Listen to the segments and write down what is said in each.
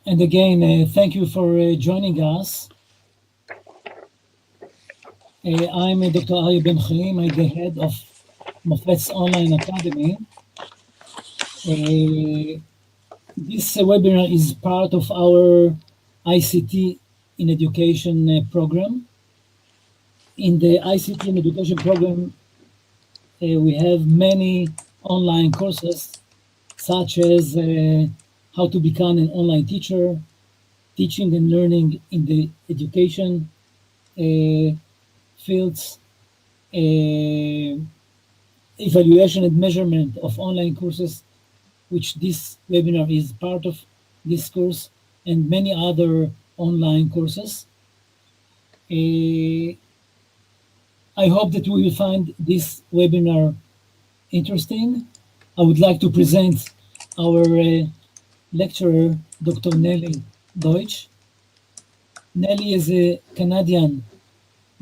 And again, thank you for joining us. I'm Dr. Arya Ben Chaim. I'm the head of Mofet's Online Academy. Uh, this webinar is part of our ICT in Education program. In the ICT in Education program, we have many online courses, such as how to become an online teacher, teaching and learning in the education uh, fields, uh, evaluation and measurement of online courses, which this webinar is part of this course, and many other online courses. Uh, I hope that we will find this webinar interesting. I would like to present our lecturer, Dr. Nellie Deutsch. Nellie is a Canadian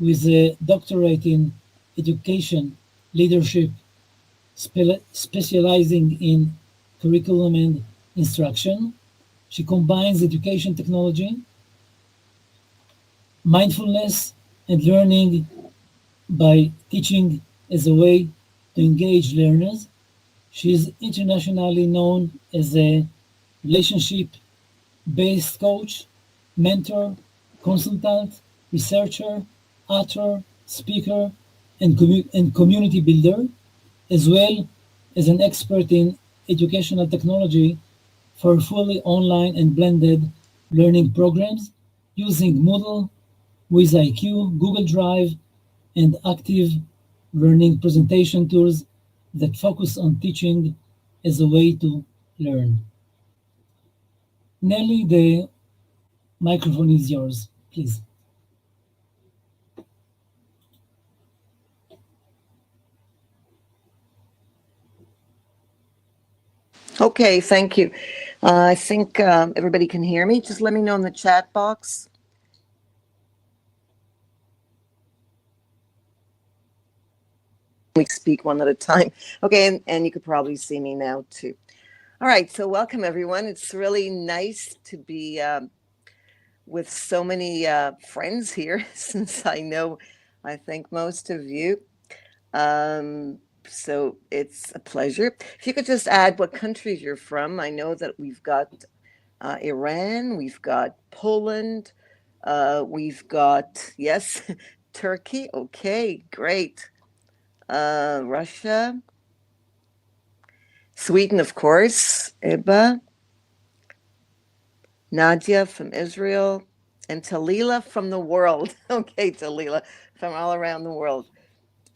with a doctorate in education leadership, specializing in curriculum and instruction. She combines education technology, mindfulness, and learning by teaching as a way to engage learners. She is internationally known as a relationship based coach, mentor, consultant, researcher, author, speaker, and community builder, as well as an expert in educational technology for fully online and blended learning programs using Moodle, WizIQ, Google Drive, and active learning presentation tools that focus on teaching as a way to learn. Nelly, the microphone is yours, please. Okay, thank you. I think everybody can hear me. Just let me know in the chat box. We speak one at a time. Okay, and you could probably see me now too. All right, so welcome everyone. It's really nice to be with so many friends here since I think most of you. So it's a pleasure. If you could just add what countries you're from. I know that we've got Iran, we've got Poland, we've got, yes, Turkey. Okay, great. Russia, Sweden, of course, Iba, Nadia from Israel, and Talila from the world. Okay, Talila from all around the world.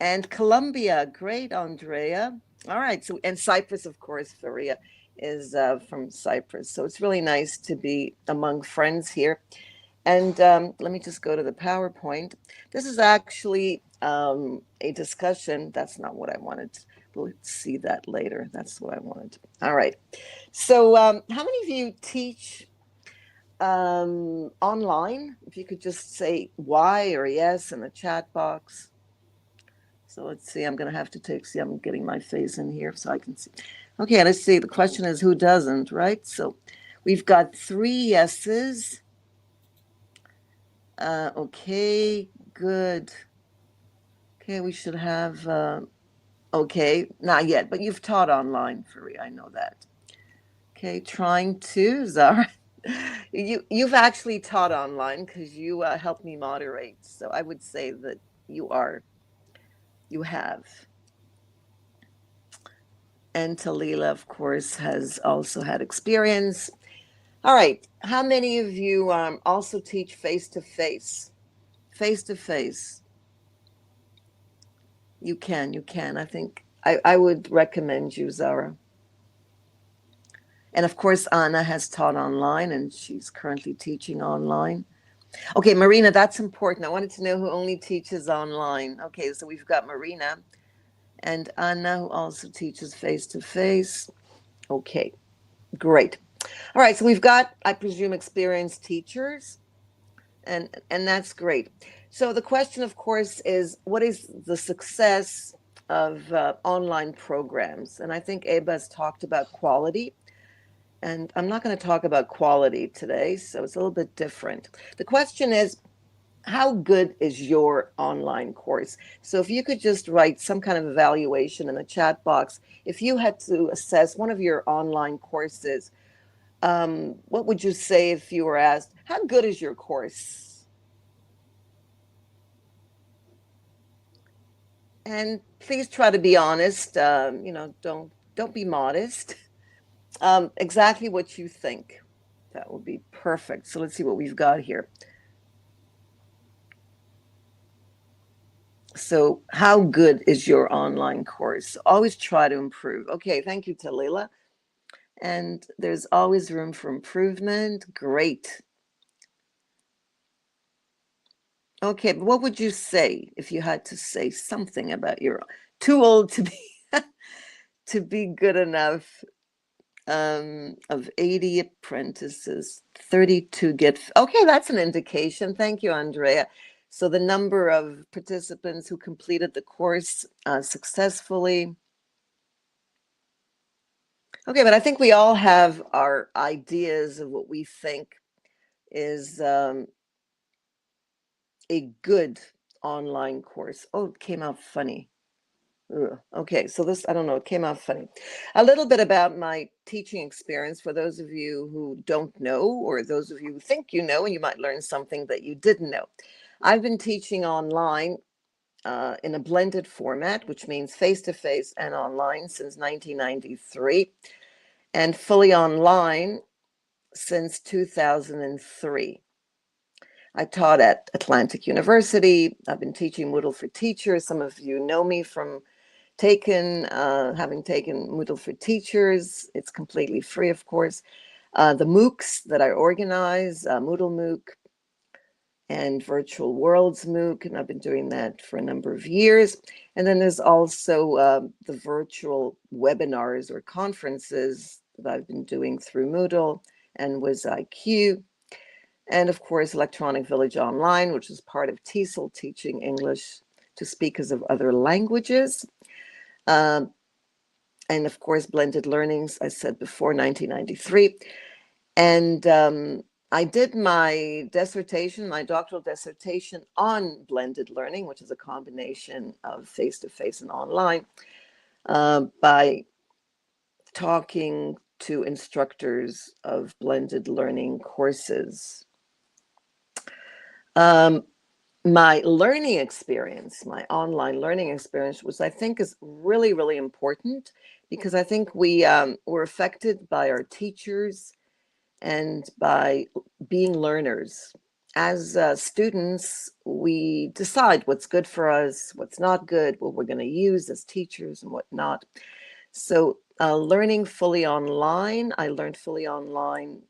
And Colombia, great, Andrea. All right, so and Cyprus, of course, Faria is from Cyprus. So it's really nice to be among friends here. And let me just go to the PowerPoint. This is actually a discussion. That's not what I wanted. We'll see that later. That's what I wanted. All right. So, how many of you teach online? If you could just say Y or yes in the chat box. So let's see. I'm going to have to see, I'm getting my face in here so I can see. Okay, let's see. The question is who doesn't, right? So we've got 3 yeses. Okay, good. Okay, we should have, okay, not yet, but you've taught online, Faria, I know that. Okay, trying to, Zara. You've actually taught online because you helped me moderate. So I would say that you have. And Talila, of course, has also had experience. All right, how many of you also teach face to face? Face to face. You can. I think I would recommend you, Zara. And of course, Anna has taught online and she's currently teaching online. Okay, Marina, that's important. I wanted to know who only teaches online. Okay, so we've got Marina and Anna, who also teaches face to face. Okay, great. All right, so we've got, I presume, experienced teachers, and that's great. So the question, of course, is what is the success of online programs? And I think Eba has talked about quality. And I'm not going to talk about quality today, so it's a little bit different. The question is, how good is your online course? So if you could just write some kind of evaluation in the chat box, if you had to assess one of your online courses, what would you say if you were asked, how good is your course? And please try to be honest. Don't be modest. Exactly what you think. That would be perfect. So let's see what we've got here. So how good is your online course? Always try to improve. Okay, thank you, Talila. And there's always room for improvement. Great. Okay, but what would you say if you had to say something about your too old to be to be good enough? Of 80 apprentices, 32 get. Okay, that's an indication. Thank you, Andrea. So the number of participants who completed the course successfully. Okay, but I think we all have our ideas of what we think is a good online course. Oh, it came out funny. Ugh. Okay, so this, I don't know, it came out funny. A little bit about my teaching experience for those of you who don't know, or those of you who think you know, and you might learn something that you didn't know. I've been teaching online in a blended format, which means face-to-face and online since 1993, and fully online since 2003. I taught at Atlantic University. I've been teaching Moodle for Teachers. Some of you know me from having taken Moodle for Teachers. It's completely free, of course. The MOOCs that I organize, Moodle MOOC and Virtual Worlds MOOC, and I've been doing that for a number of years. And then there's also the virtual webinars or conferences that I've been doing through Moodle and WizIQ. And of course, Electronic Village Online, which is part of TESOL, Teaching English to Speakers of Other Languages. And of course, Blended Learnings, I said before, 1993. And I did my dissertation, my doctoral dissertation on blended learning, which is a combination of face-to-face and online, by talking to instructors of blended learning courses. My learning experience, my online learning experience, which I think is really, really important, because I think we were affected by our teachers and by being learners. As students, we decide what's good for us, what's not good, what we're going to use as teachers and whatnot. So learning fully online, I learned fully online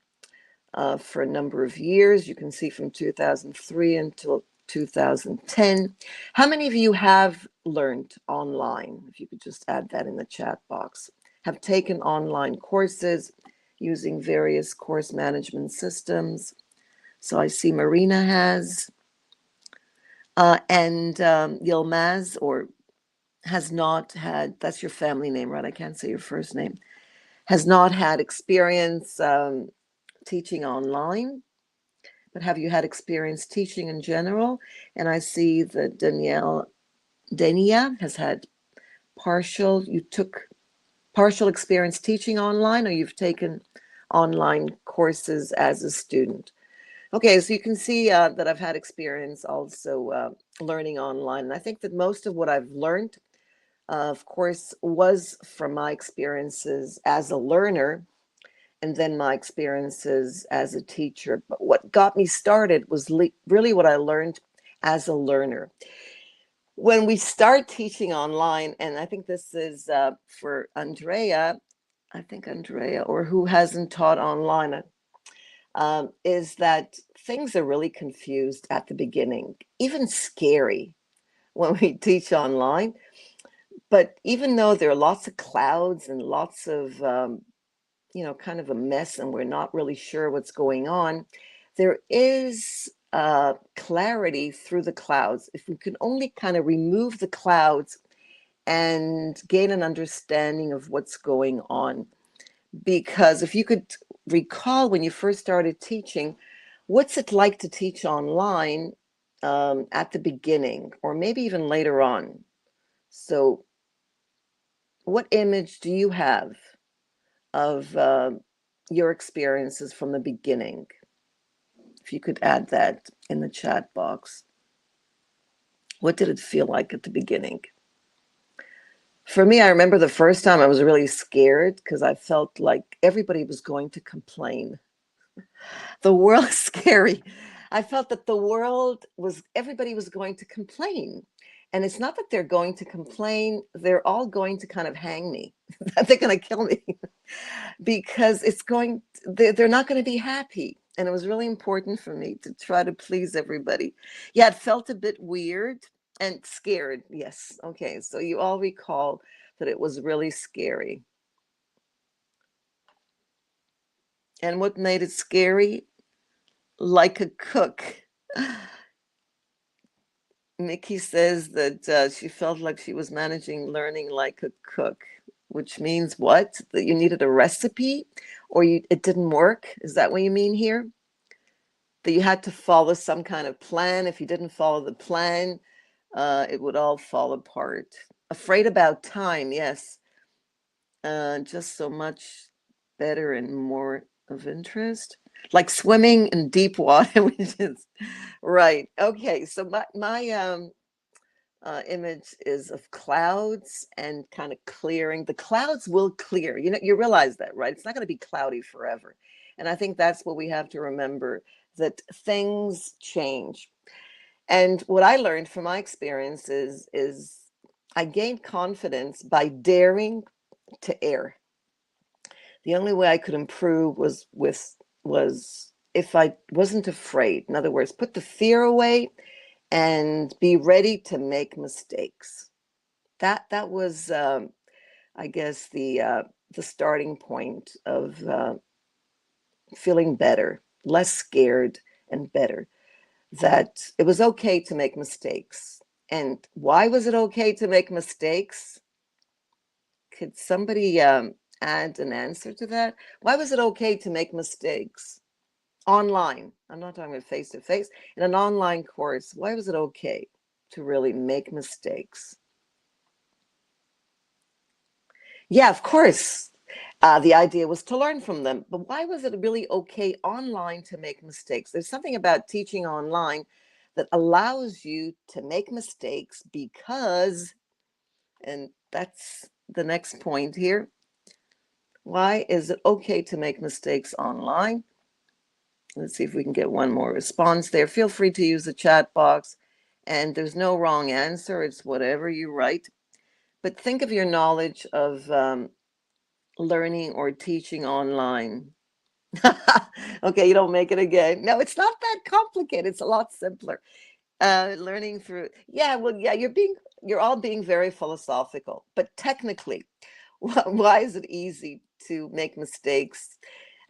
for a number of years. You can see from 2003 until 2010. How many of you have learned online? If you could just add that in the chat box. Have taken online courses using various course management systems. So I see Marina has, and Yilmaz, or has not had, that's your family name, right? I can't say your first name. Has not had experience teaching online. But have you had experience teaching in general? And I see that Dania has had you took partial experience teaching online, or you've taken online courses as a student. Okay, so you can see that I've had experience also learning online. And I think that most of what I've learned, of course, was from my experiences as a learner and then my experiences as a teacher. But what got me started was really what I learned as a learner. When we start teaching online, and I think this is for Andrea, or who hasn't taught online, is that things are really confused at the beginning, even scary when we teach online. But even though there are lots of clouds and lots of kind of a mess, and we're not really sure what's going on, there is clarity through the clouds. If we can only kind of remove the clouds and gain an understanding of what's going on. Because if you could recall when you first started teaching, what's it like to teach online at the beginning or maybe even later on? So what image do you have of your experiences from the beginning? If you could add that in the chat box. What did it feel like at the beginning? For me, I remember the first time I was really scared because I felt like everybody was going to complain. The world is scary. I felt that the world was, everybody was going to complain. And it's not that they're going to complain, they're all going to kind of hang me. They're going to kill me because it's going, they're not going to be happy. And it was really important for me to try to please everybody. Yeah, it felt a bit weird and scared. Yes. Okay. So you all recall that it was really scary. And what made it scary? Like a cook. Mickey says that she felt like she was managing learning like a cook, which means what? That you needed a recipe or it didn't work? Is that what you mean here? That you had to follow some kind of plan. If you didn't follow the plan, it would all fall apart. Afraid about time, yes. Just so much better and more of interest. Like swimming in deep water, which is right. Okay, so my image is of clouds and kind of clearing. The clouds will clear. You know, you realize that, right? It's not going to be cloudy forever. And I think that's what we have to remember, that things change. And what I learned from my experience is I gained confidence by daring to err. The only way I could improve was if I wasn't afraid. In other words, put the fear away and be ready to make mistakes. That was, I guess, the starting point of feeling better, less scared, and better. That it was okay to make mistakes. And why was it okay to make mistakes? Could somebody add an answer to that? Why was it okay to make mistakes online? I'm not talking about face to face. In an online course, why was it okay to really make mistakes? Yeah, of course. The idea was to learn from them. But why was it really okay online to make mistakes? There's something about teaching online that allows you to make mistakes because, and that's the next point here. Why is it okay to make mistakes online? Let's see if we can get one more response there. Feel free to use the chat box. And there's no wrong answer. It's whatever you write. But think of your knowledge of learning or teaching online. Okay, you don't make it again. No, it's not that complicated. It's a lot simpler. Learning through, yeah, well, yeah, you're all being very philosophical, but technically, why is it easy to make mistakes?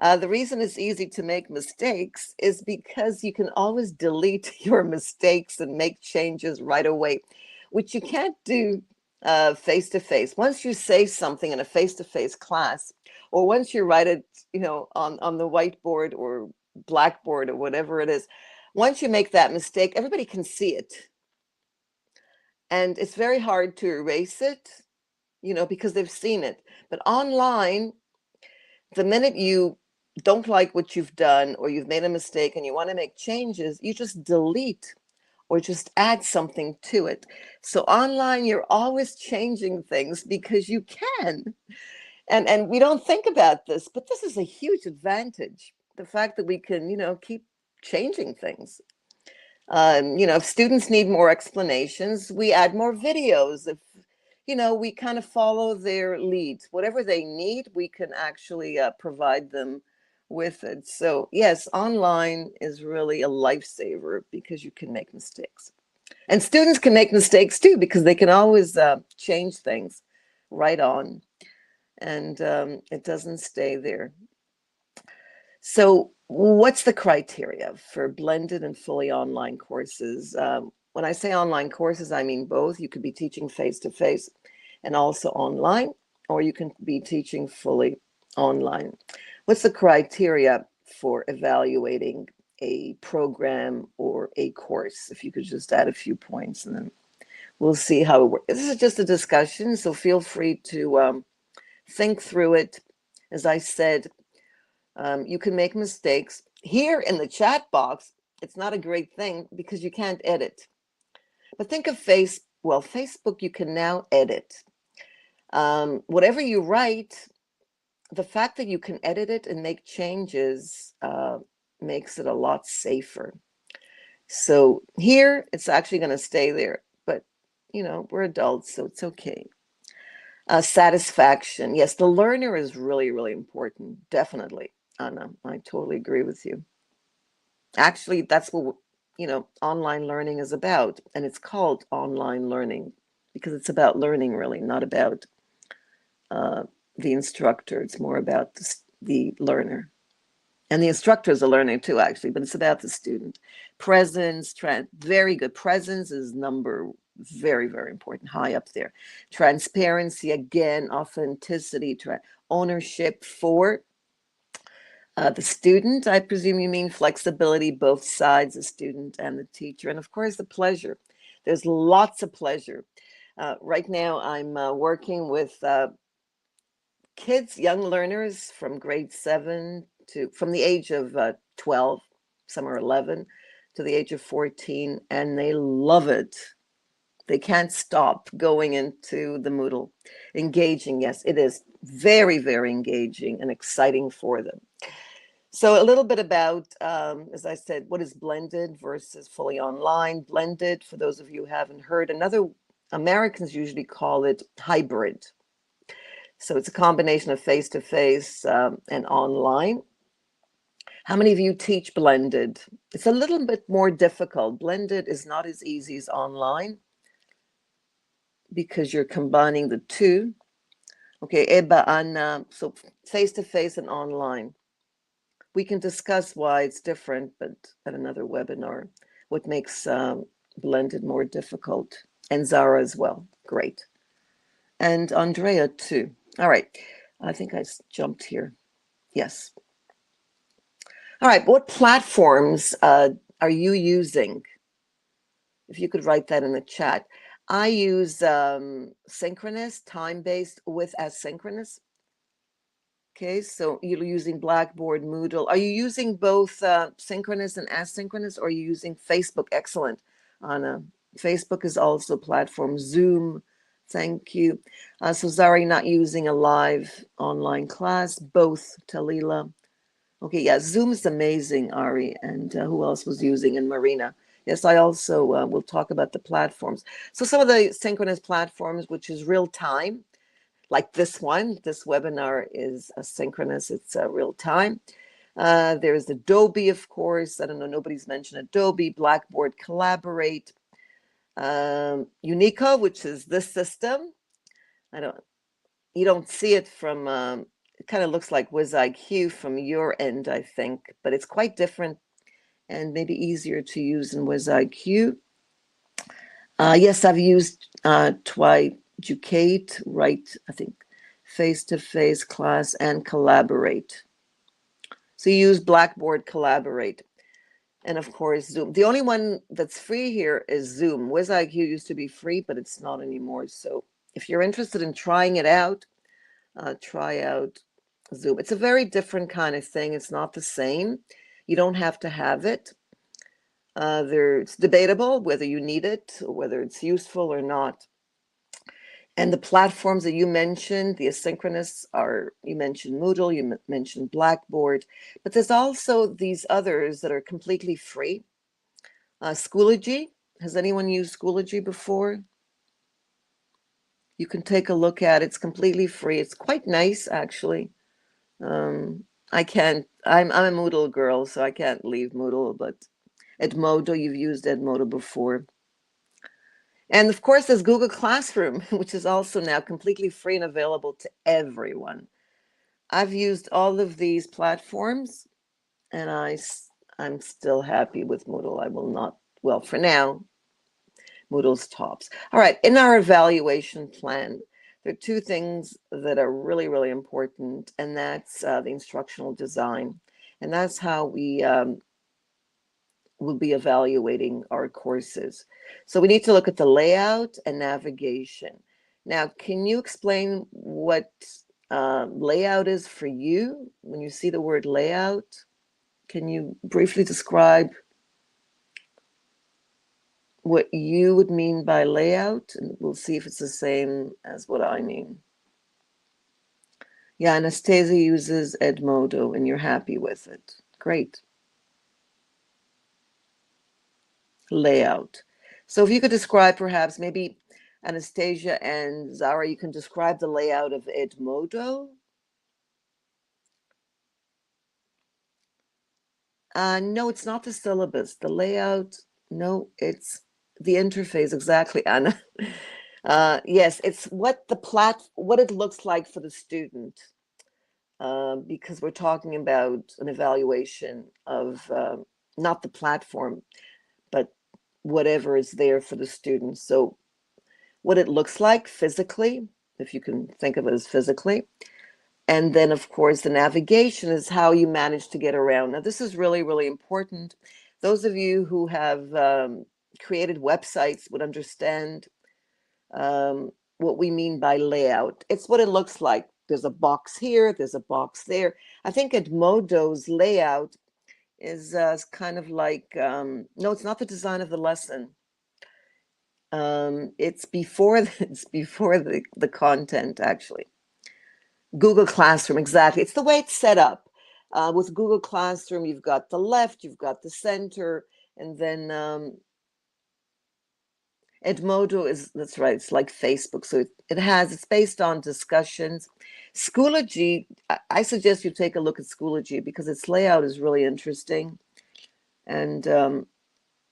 The reason it's easy to make mistakes is because you can always delete your mistakes and make changes right away, which you can't do face to face. Once you say something in a face to face class, or once you write it, on the whiteboard or blackboard or whatever it is, once you make that mistake, everybody can see it. And it's very hard to erase it, because they've seen it. But online, the minute you don't like what you've done or you've made a mistake and you want to make changes, you just delete or just add something to it. So online, you're always changing things because you can. And we don't think about this, but this is a huge advantage. The fact that we can, keep changing things. If students need more explanations, we add more videos. If, we kind of follow their leads. Whatever they need, we can actually provide them with it. So yes, online is really a lifesaver because you can make mistakes. And students can make mistakes too, because they can always change things right on. And it doesn't stay there. So what's the criteria for blended and fully online courses? When I say online courses, I mean both. You could be teaching face-to-face and also online, or you can be teaching fully online. What's the criteria for evaluating a program or a course? If you could just add a few points, and then we'll see how it works. This is just a discussion, so feel free to think through it. As I said, you can make mistakes. Here in the chat box, it's not a great thing because you can't edit. But think of Facebook, you can now edit. Whatever you write, the fact that you can edit it and make changes makes it a lot safer. So here, it's actually going to stay there. But, we're adults, so it's okay. Satisfaction. Yes, the learner is really, really important. Definitely. Anna, I totally agree with you. Actually, that's what, online learning is about. And it's called online learning because it's about learning, really, not about the instructor. It's more about the learner. And the instructor is a learner too, actually, but it's about the student. Presence, very good. Presence is number very, very important, high up there. Transparency, again, authenticity, ownership for the student. I presume you mean flexibility, both sides, the student and the teacher. And of course, the pleasure. There's lots of pleasure. Right now, I'm working with kids, young learners from grade 7 from the age of 12, some are 11, to the age of 14, and they love it. They can't stop going into the Moodle. Engaging, yes, it is very, very engaging and exciting for them. So a little bit about, as I said, what is blended versus fully online. Blended, for those of you who haven't heard, Americans usually call it hybrid. So it's a combination of face-to-face and online. How many of you teach blended? It's a little bit more difficult. Blended is not as easy as online because you're combining the two. Okay, Eba, Anna, so face-to-face and online. We can discuss why it's different, but at another webinar, what makes blended more difficult. And Zara as well, great. And Andrea too. All right, I think I jumped here. Yes. All right, what platforms are you using? If you could write that in the chat. I use synchronous, time-based with asynchronous. Okay, so you're using Blackboard, Moodle. Are you using both synchronous and asynchronous, or are you using Facebook? Excellent, Anna. Facebook is also a platform. Zoom, thank you. So Zari, not using a live online class, both, Talila. Okay, yeah, Zoom is amazing, Ari, and who else was using, and Marina. Yes, I also will talk about the platforms. So some of the synchronous platforms, which is real time, like this one. This webinar is asynchronous, it's real time. There's Adobe, of course. I don't know, nobody's mentioned Adobe, Blackboard, Collaborate, Unico, which is this system. You don't see it from, it kind of looks like WizIQ from your end, I think, but it's quite different and maybe easier to use in WizIQ. Yes, I've used Twiducate, right, I think, face-to-face class and Collaborate. So you use Blackboard, Collaborate, and of course Zoom. The only one that's free here is Zoom. WizIQ used to be free, but it's not anymore. So if you're interested in trying it out, try out Zoom. It's a very different kind of thing. It's not the same. You don't have to have it. It's debatable whether you need it, or whether it's useful or not. And the platforms that you mentioned, the asynchronous you mentioned Moodle, you mentioned Blackboard, but there's also these others that are completely free. Schoology, has anyone used Schoology before? You can take a look at it. It's completely free. It's quite nice, actually. I'm a Moodle girl, so I can't leave Moodle, but Edmodo, you've used Edmodo before. And of course, there's Google Classroom, which is also now completely free and available to everyone. I've used all of these platforms, and I'm still happy with Moodle. I will not, well, for now, Moodle's tops. All right, in our evaluation plan, There are two things that are really, really important, and that's the instructional design. And that's how we will be evaluating our courses. So we need to look at the layout and navigation. Now, can you explain what layout is for you when you see the word layout? Can you briefly describe what you would mean by layout? And we'll see if it's the same as what I mean. Yeah, Anastasia uses Edmodo and you're happy with it. Great. Layout. So if you could describe perhaps maybe Anastasia and Zara, you can describe the layout of Edmodo. No, it's not the syllabus. The layout, no, it's the interface. Exactly, Anna. Yes, it's what what it looks like for the student. Because we're talking about an evaluation of not the platform, but whatever is there for the student. So what it looks like physically, if you can think of it as physically. And then, of course, the navigation is how you manage to get around. Now, this is really, really important. Those of you who have created websites would understand what we mean by layout. It's what it looks like. There's a box here, there's a box there. I think Edmodo's layout is kind of like, no, it's not the design of the lesson. It's before the content, actually. Google Classroom, exactly. It's the way it's set up. With Google Classroom, you've got the left, you've got the center, and then Edmodo is, that's right, it's like Facebook. So it's based on discussions. Schoology, I suggest you take a look at Schoology because its layout is really interesting. And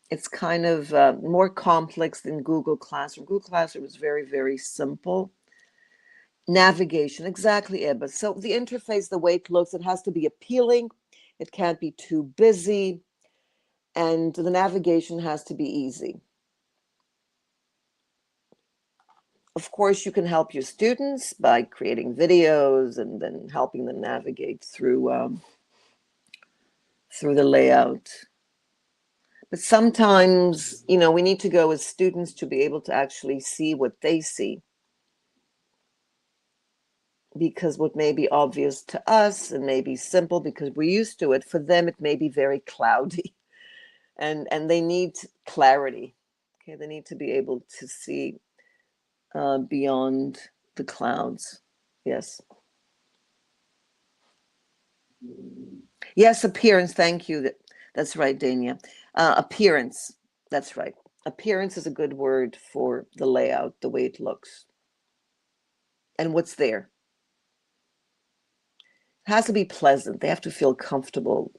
it's kind of more complex than Google Classroom. Google Classroom is very, very simple. Navigation, exactly, Ebba. So the interface, the way it looks, it has to be appealing. It can't be too busy. And the navigation has to be easy. Of course, you can help your students by creating videos and then helping them navigate through the layout. But sometimes, we need to go as students to be able to actually see what they see. Because what may be obvious to us and may be simple because we're used to it, for them it may be very cloudy, and they need clarity. Okay, they need to be able to see beyond the clouds. Yes. Yes, appearance. Thank you. That's right, Dania. Appearance. That's right. Appearance is a good word for the layout, the way it looks, and what's there. It has to be pleasant. They have to feel comfortable.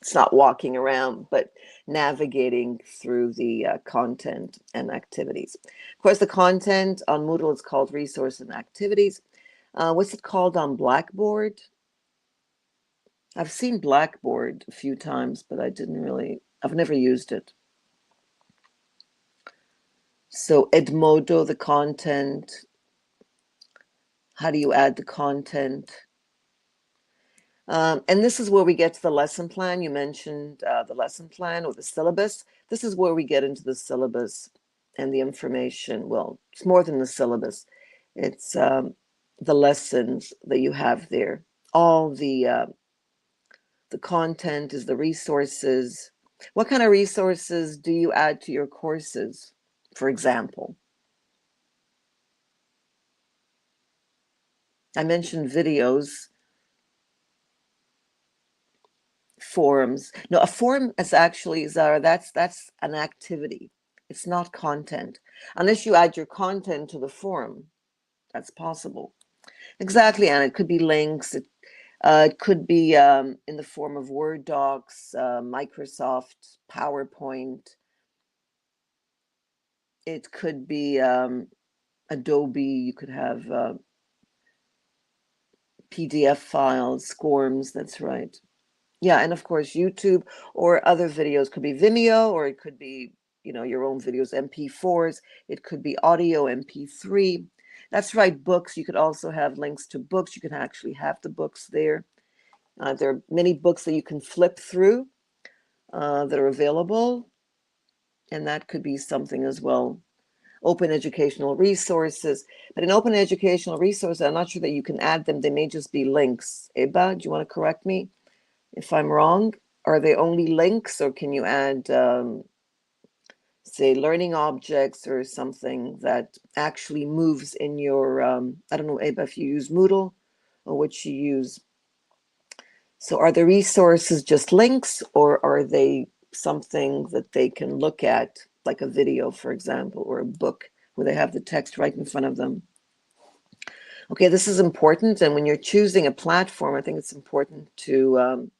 It's not walking around, but navigating through the content and activities. Of course, the content on Moodle is called resource and activities. What's it called on Blackboard? I've seen Blackboard a few times, but I've never used it. So Edmodo, the content. How do you add the content? And this is where we get to the lesson plan. You mentioned the lesson plan or the syllabus. This is where we get into the syllabus and the information. Well, it's more than the syllabus. It's the lessons that you have there. All the content is the resources. What kind of resources do you add to your courses, for example? I mentioned videos. Forums. No, a forum is actually, Zara, that's an activity. It's not content. Unless you add your content to the forum, that's possible. Exactly, and it could be links. It could be in the form of Word docs, Microsoft, PowerPoint. It could be Adobe. You could have PDF files, SCORMs. That's right. Yeah, and of course, YouTube or other videos. Could be Vimeo, or it could be, your own videos, MP4s. It could be audio, MP3. That's right, books. You could also have links to books. You can actually have the books there. There are many books that you can flip through that are available, and that could be something as well. Open educational resources. But in open educational resources, I'm not sure that you can add them. They may just be links. Eba, do you want to correct me if I'm wrong? Are they only links, or can you add, say, learning objects or something that actually moves in your, I don't know, Eba, if you use Moodle or what you use? So are the resources just links, or are they something that they can look at, like a video, for example, or a book where they have the text right in front of them? Okay, this is important. And when you're choosing a platform, I think it's important to,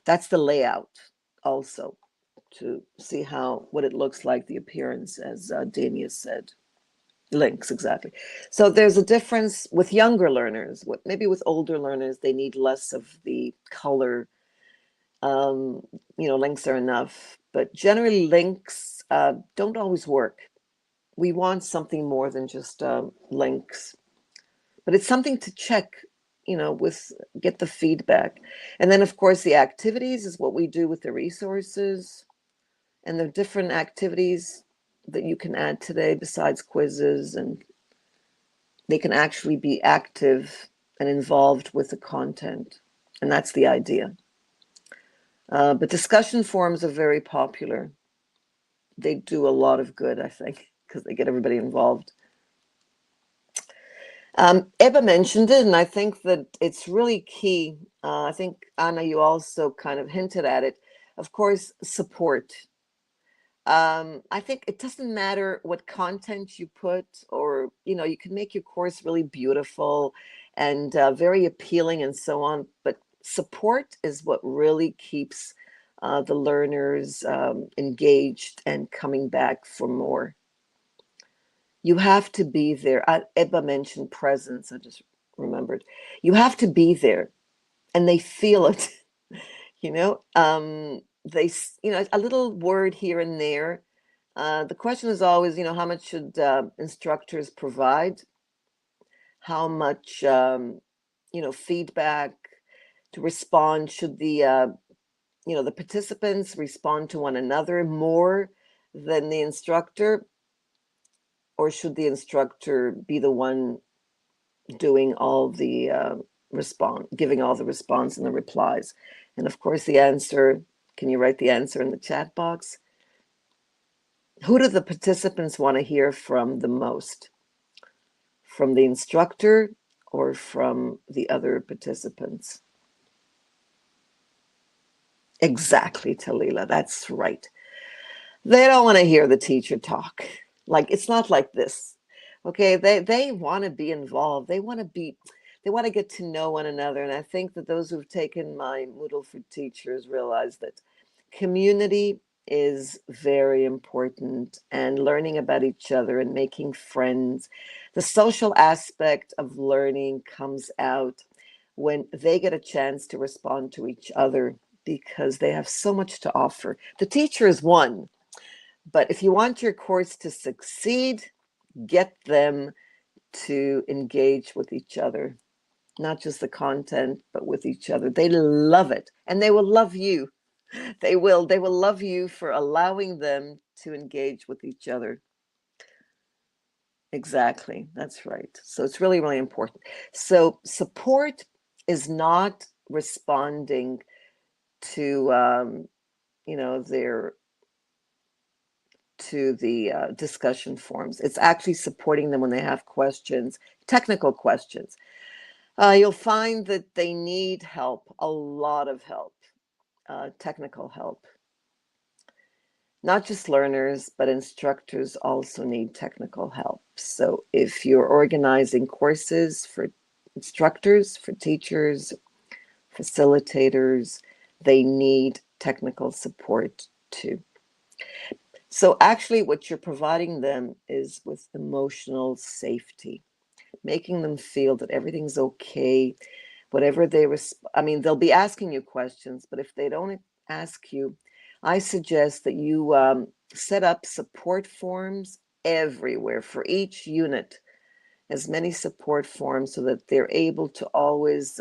that's the layout also, to see what it looks like, the appearance, as Damia said. Links, exactly. So there's a difference with younger learners. Maybe with older learners, they need less of the color. Links are enough, but generally links don't always work. We want something more than just links, but it's something to check, get the feedback. And then, of course, the activities is what we do with the resources, and the different activities that you can add today besides quizzes, and they can actually be active and involved with the content, and that's the idea. But discussion forums are very popular. They do a lot of good, I think, because they get everybody involved. Eba mentioned it, and I think that it's really key. I think, Anna, you also kind of hinted at it. Of course, support. I think it doesn't matter what content you put, or, you can make your course really beautiful and very appealing and so on, but support is what really keeps the learners engaged and coming back for more. You have to be there. Eba mentioned presence. I just remembered. You have to be there, and they feel it. They, a little word here and there. The question is always, how much should instructors provide? How much, feedback to respond? Should the participants respond to one another more than the instructor? Or should the instructor be the one doing all the giving all the response and the replies? And of course, the answer, can you write the answer in the chat box? Who do the participants want to hear from the most? From the instructor or from the other participants? Exactly, Talila, that's right. They don't want to hear the teacher talk. Like, it's not like this. Okay, they want to be involved. They want to get to know one another. And I think that those who've taken my Moodle for Teachers realize that community is very important, and learning about each other and making friends. The social aspect of learning comes out when they get a chance to respond to each other, because they have so much to offer. The teacher is one, but if you want your course to succeed, get them to engage with each other, not just the content, but with each other. They love it, and they will love you. They will love you for allowing them to engage with each other. Exactly. That's right. So it's really, really important. So support is not responding to, their to the discussion forums. It's actually supporting them when they have questions, technical questions. You'll find that they need help, a lot of help, technical help. Not just learners, but instructors also need technical help. So if you're organizing courses for instructors, for teachers, facilitators, they need technical support too. So actually what you're providing them is with emotional safety, making them feel that everything's okay. Whatever they'll be asking you questions, but if they don't ask you, I suggest that you set up support forms everywhere for each unit. as many support forms so that they're able to always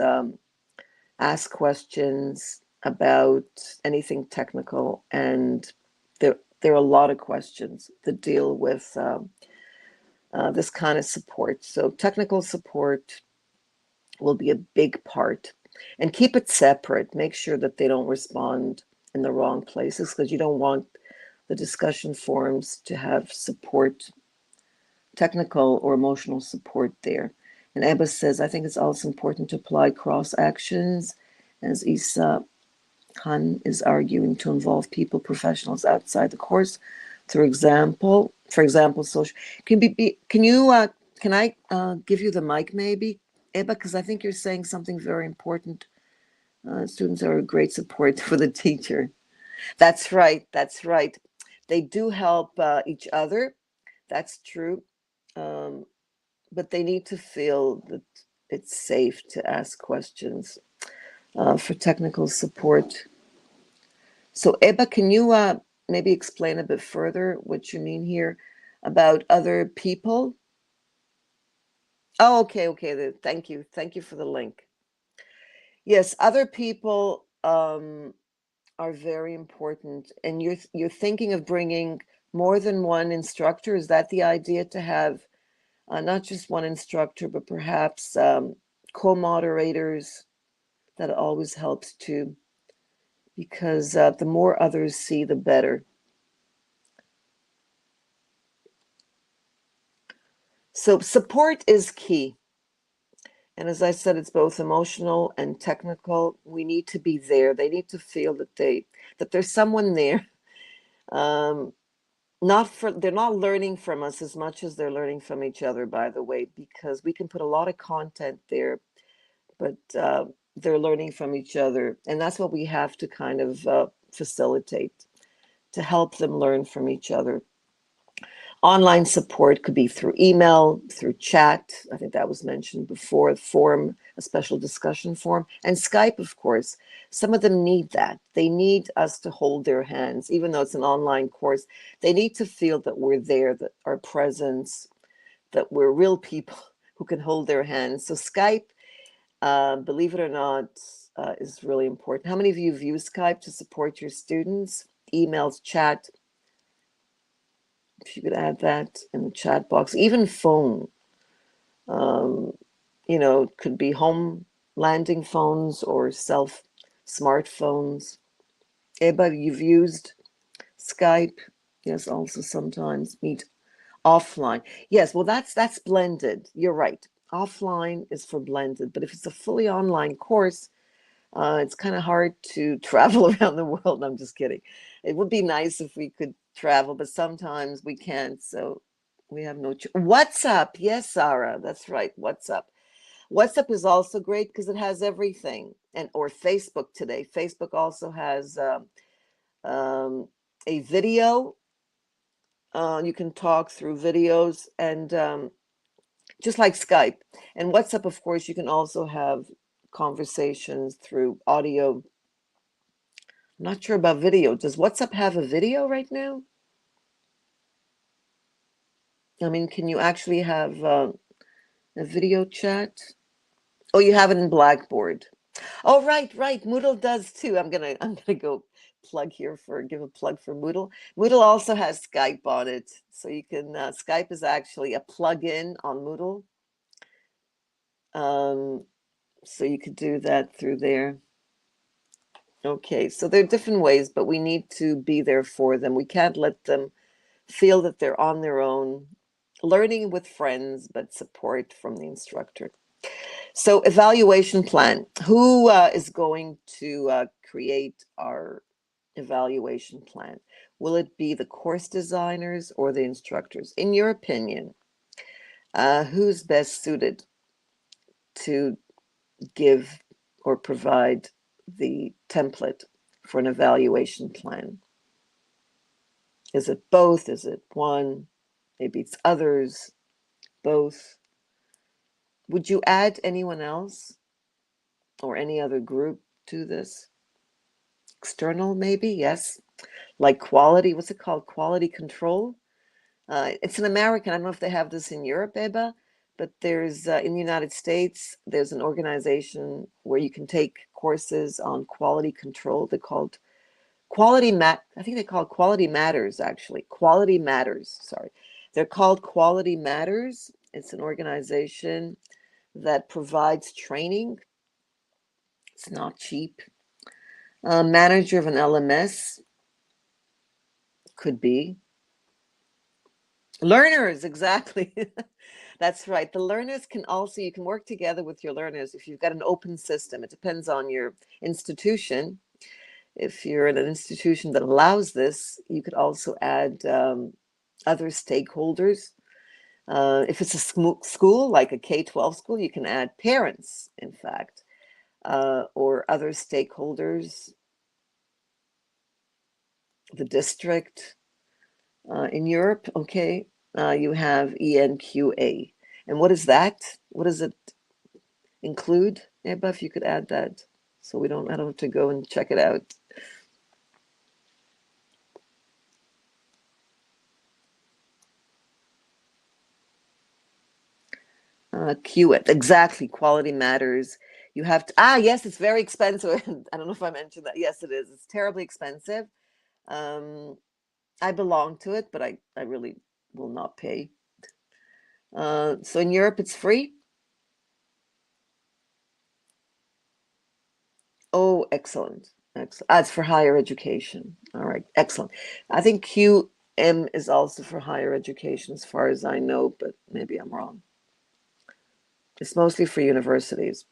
ask questions about anything technical. And there are a lot of questions that deal with this kind of support. So technical support will be a big part. And keep it separate. Make sure that they don't respond in the wrong places, because you don't want the discussion forums to have support, technical or emotional support there. And Ebba says, I think it's also important to apply cross actions, as Isa Khan is arguing, to involve people, professionals outside the course. For example, social. Can I give you the mic maybe, Ebba? Because I think you're saying something very important. Students are a great support for the teacher. That's right. That's right. They do help each other. That's true. Um, but they need to feel that it's safe to ask questions for technical support. So, Eba, can you maybe explain a bit further what you mean here about other people? Oh, okay, okay. Thank you. Thank you for the link. Yes, other people are very important. And you're thinking of bringing more than one instructor. Is that the idea, to have not just one instructor, but perhaps co-moderators? That always helps too, because the more others see, the better. So support is key. And as I said, it's both emotional and technical. We need to be there. They need to feel that there's someone there. Um, they're not learning from us as much as they're learning from each other, by the way, because we can put a lot of content there, but they're learning from each other. And that's what we have to kind of facilitate, to help them learn from each other. Online support could be through email, through chat. I think that was mentioned before, forum, a special discussion forum, and Skype, of course. Some of them need that. They need us to hold their hands, even though it's an online course. They need to feel that we're there, that our presence, that we're real people who can hold their hands. So Skype, believe it or not, is really important. How many of you have used Skype to support your students? Emails, chat. If you could add that in the chat box, even phone, um, could be home landing phones or smartphones. Everybody, you've used Skype? Yes, also sometimes meet offline. Yes, well, that's blended. You're right. Offline is for blended, but if it's a fully online course, it's kind of hard to travel around the world. I'm just kidding. It would be nice if we could travel, but sometimes we can't. So we have no choice. WhatsApp. Yes, Sarah, that's right. WhatsApp. WhatsApp is also great because it has everything. Or Facebook today. Facebook also has um, a video. You can talk through videos, and just like Skype. And WhatsApp, of course, you can also have conversations through audio. I'm not sure about video. Does WhatsApp have a video right now? I mean, can you actually have a video chat? Oh, you have it in Blackboard. Oh, right, right. Moodle does too. I'm gonna go give a plug for Moodle. Moodle also has Skype on it, so you can. Skype is actually a plug-in on Moodle, um, so you could do that through there. Okay, so there are different ways, but we need to be there for them. We can't let them feel that they're on their own, learning with friends, but support from the instructor. So, evaluation plan. Who is going to create our evaluation plan? Will it be the course designers or the instructors? In your opinion, who's best suited to give or provide the template for an evaluation plan? Is it both? Is it one? Maybe it's others, both. Would you add anyone else or any other group to this? External, maybe? Yes. Like quality, what's it called? Quality control? It's an American. I don't know if they have this in Europe, Eba, but there's in the United States, there's an organization where you can take courses on quality control. They're called I think they call it Quality Matters, actually. Quality Matters, sorry. They're called Quality Matters. It's an organization that provides training. It's not cheap. Manager of an LMS could be. Learners, exactly. That's right. The learners can also, you can work together with your learners if you've got an open system. It depends on your institution. If you're in an institution that allows this, you could also add other stakeholders. If it's a school, like a K-12 school, you can add parents, in fact, or other stakeholders, the district. In Europe, okay, you have ENQA. And what is that? What does it include? Eba, if you could add that, so I don't have to go and check it out. QIT, exactly. Quality matters. You have to, yes, it's very expensive. I don't know if I mentioned that. Yes, it is. It's terribly expensive. I belong to it, but I really will not pay. So in Europe, it's free. Oh, excellent. Excellent. It's for higher education. All right, excellent. I think QM is also for higher education, as far as I know, but maybe I'm wrong. It's mostly for universities.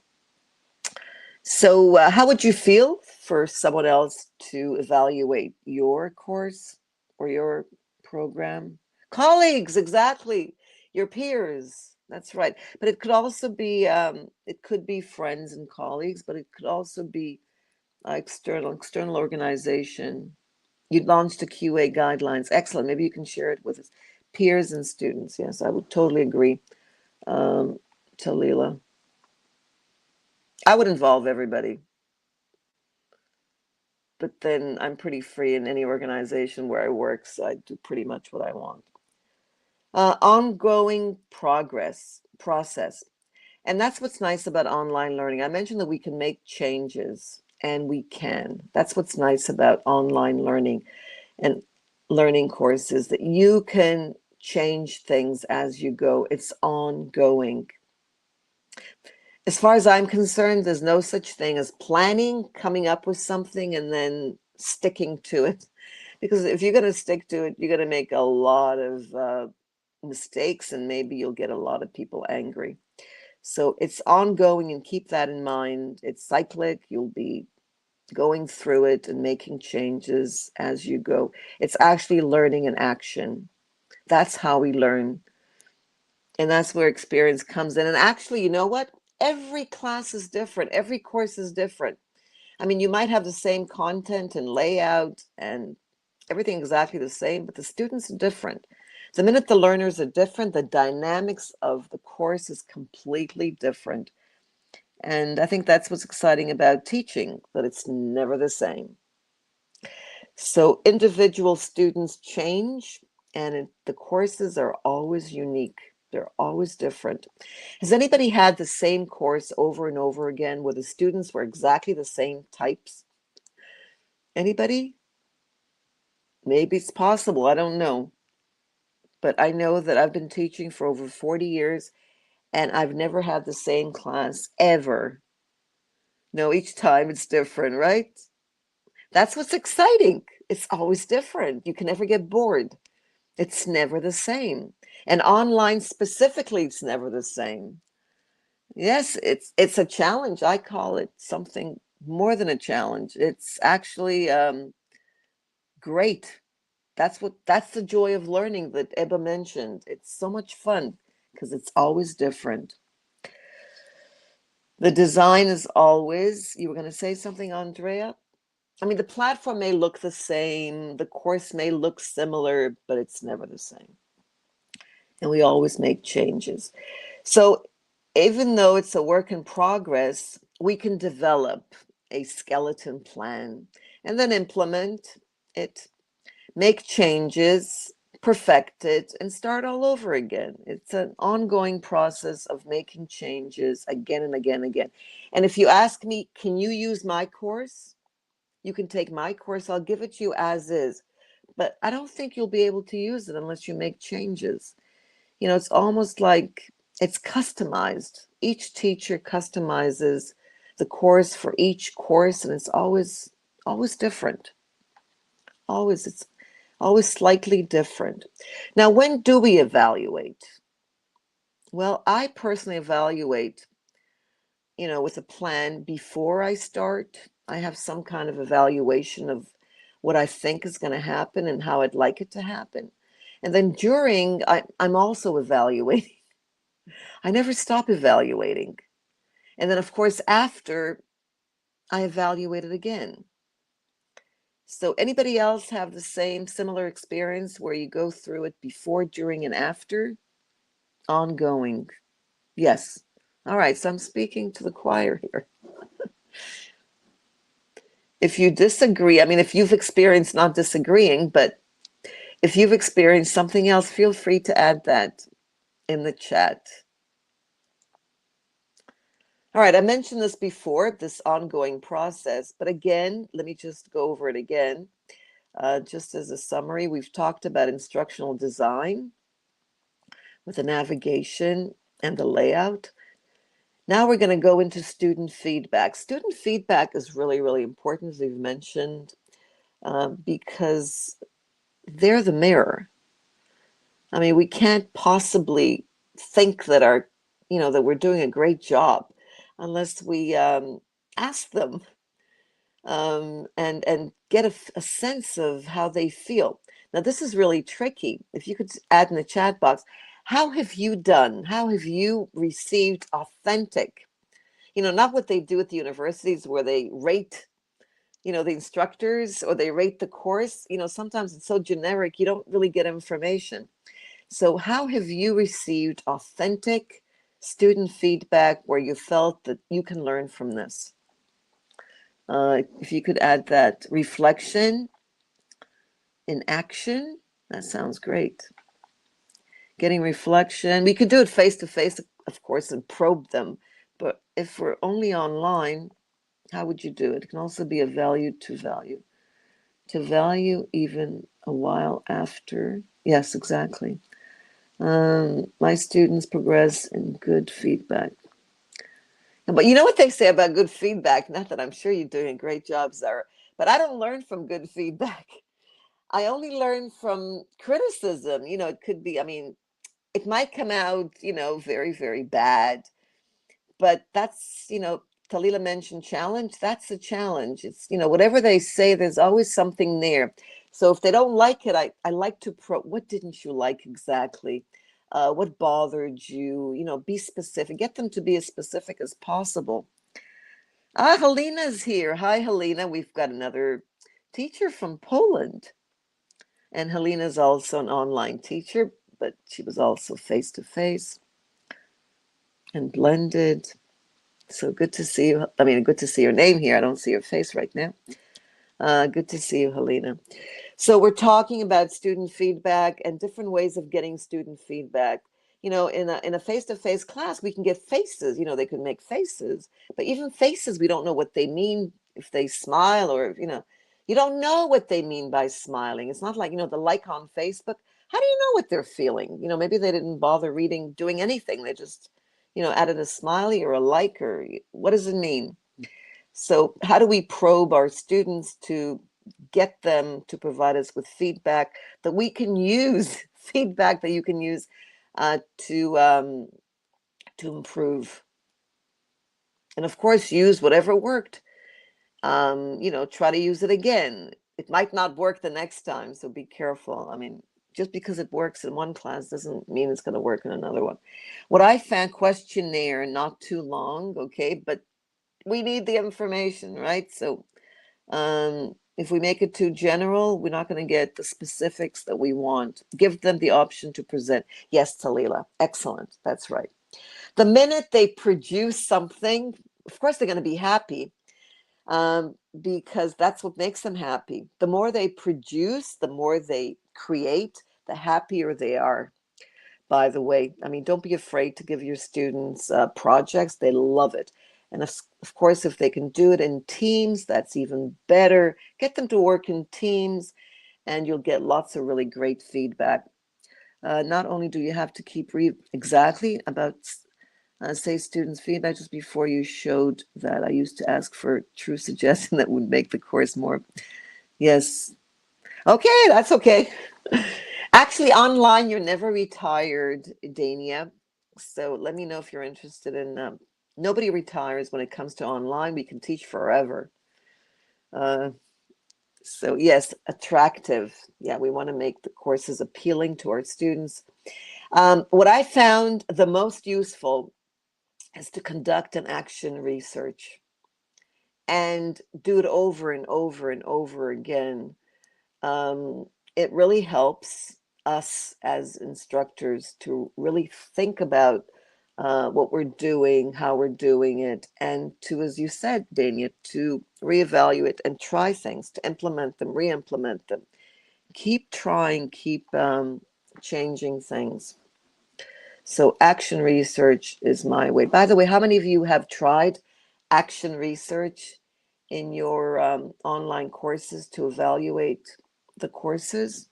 So, how would you feel for someone else to evaluate your course or your program? Colleagues, exactly. Your peers. That's right. But it could also be, it could be friends and colleagues, but it could also be external organization. You launched a QA guidelines. Excellent. Maybe you can share it with us. Peers and students. Yes, I would totally agree. Talila. I would involve everybody, but then I'm pretty free in any organization where I work, so I do pretty much what I want. Ongoing process. And that's what's nice about online learning. I mentioned that we can make changes, and we can. That's what's nice about online learning and learning courses, that you can change things as you go. It's ongoing. As far as I'm concerned, there's no such thing as planning, coming up with something, and then sticking to it. Because if you're going to stick to it, you're going to make a lot of mistakes, and maybe you'll get a lot of people angry. So it's ongoing, and keep that in mind. It's cyclic. You'll be going through it and making changes as you go. It's actually learning in action. That's how we learn. And that's where experience comes in. And actually, you know what? Every class is different. Every course is different. I mean, you might have the same content and layout and everything exactly the same, but the students are different. The minute the learners are different, the dynamics of the course is completely different. And I think that's what's exciting about teaching, that it's never the same. So individual students change, and the courses are always unique. They're always different. Has anybody had the same course over and over again where the students were exactly the same types? Anybody? Maybe it's possible. I don't know. But I know that I've been teaching for over 40 years, and I've never had the same class ever. No, each time it's different, right? That's what's exciting. It's always different. You can never get bored. It's never the same. And online specifically, it's never the same. Yes, it's a challenge. I call it something more than a challenge. It's actually great. That's the joy of learning that Eba mentioned. It's so much fun because it's always different. The design is always, you were going to say something, Andrea? I mean, the platform may look the same, the course may look similar, but it's never the same. And we always make changes. So even though it's a work in progress, we can develop a skeleton plan and then implement it, make changes perfect it, and start all over again. It's an ongoing process of making changes again and again and again. And if you ask me, can you use my course? You can take my course, I'll give it to you as is. But I don't think you'll be able to use it unless you make changes. It's almost like it's customized. Each teacher customizes the course for each course, and it's always different. It's always slightly different. Now, when do we evaluate? Well, I personally evaluate, with a plan before I start. I have some kind of evaluation of what I think is going to happen and how I'd like it to happen. And then during, I'm also evaluating. I never stop evaluating. And then, of course, after, I evaluate it again. So anybody else have the same similar experience where you go through it before, during, and after? Ongoing. Yes. All right. So I'm speaking to the choir here. If you disagree, I mean, if you've experienced not disagreeing, but if you've experienced something else, feel free to add that in the chat. All right. I mentioned this before, this ongoing process, but again, let me just go over it again. Just as a summary, we've talked about instructional design with the navigation and the layout. Now we're going to go into student feedback. Student feedback is really, really important, as we've mentioned, because they're the mirror. I mean, we can't possibly think that that we're doing a great job unless we ask them and get a sense of how they feel. Now, this is really tricky. If you could add in the chat box, how have you done? How have you received authentic? Not what they do at the universities where they rate, the instructors, or they rate the course. Sometimes it's so generic, you don't really get information. So how have you received authentic student feedback where you felt that you can learn from this? If you could add that reflection in action, that sounds great. Getting reflection. We could do it face to face, of course, and probe them. But if we're only online, how would you do it? It can also be a value to value. To value even a while after. Yes, exactly. My students progress in good feedback. But you know what they say about good feedback? Not that I'm sure you're doing a great job, Zara, but I don't learn from good feedback. I only learn from criticism. It could be, I mean, it might come out, very, very bad, but that's, Talila mentioned challenge. That's a challenge. It's, whatever they say, there's always something there. So if they don't like it, I like to what didn't you like exactly? What bothered you? Be specific. Get them to be as specific as possible. Helena's here. Hi, Helena. We've got another teacher from Poland. And Helena's also an online teacher, but she was also face-to-face and blended. So good to see you. I mean, good to see your name here. I don't see your face right now. Good to see you, Helena. So we're talking about student feedback and different ways of getting student feedback. In a face-to-face class, we can get faces. They can make faces, but even faces, we don't know what they mean if they smile or you don't know what they mean by smiling. It's not like the like on Facebook. How do you know what they're feeling? Maybe they didn't bother doing anything. They just added a smiley or a like, or what does it mean? So how do we probe our students to get them to provide us with feedback that we can use, feedback that you can use to improve? And of course, use whatever worked. Try to use it again. It might not work the next time, so be careful. I mean, just because it works in one class doesn't mean it's going to work in another one. What I found, questionnaire, not too long, okay, but we need the information, right? So if we make it too general, we're not going to get the specifics that we want. Give them the option to present. Yes, Talila, excellent. That's right. The minute they produce something, of course, they're going to be happy because that's what makes them happy. The more they produce, the more they create, the happier they are. By the way, I mean, don't be afraid to give your students projects. They love it. And of course, if they can do it in teams, that's even better. Get them to work in teams, and you'll get lots of really great feedback. Not only do you have to keep exactly about say students' feedback, just before you showed that I used to ask for true suggestion that would make the course more. Yes. Okay, that's okay. Actually, online, you're never retired, Dania. So let me know if you're interested in. Nobody retires when it comes to online. We can teach forever. Uh, so yes, attractive. Yeah, we want to make the courses appealing to our students. What I found the most useful is to conduct an action research and do it over and over and over again. It really helps us as instructors to really think about what we're doing, how we're doing it, and to, as you said, Dania, to reevaluate and try things, to implement them, re-implement them. Keep trying, keep changing things. So action research is my way. By the way, how many of you have tried action research in your online courses to evaluate the courses?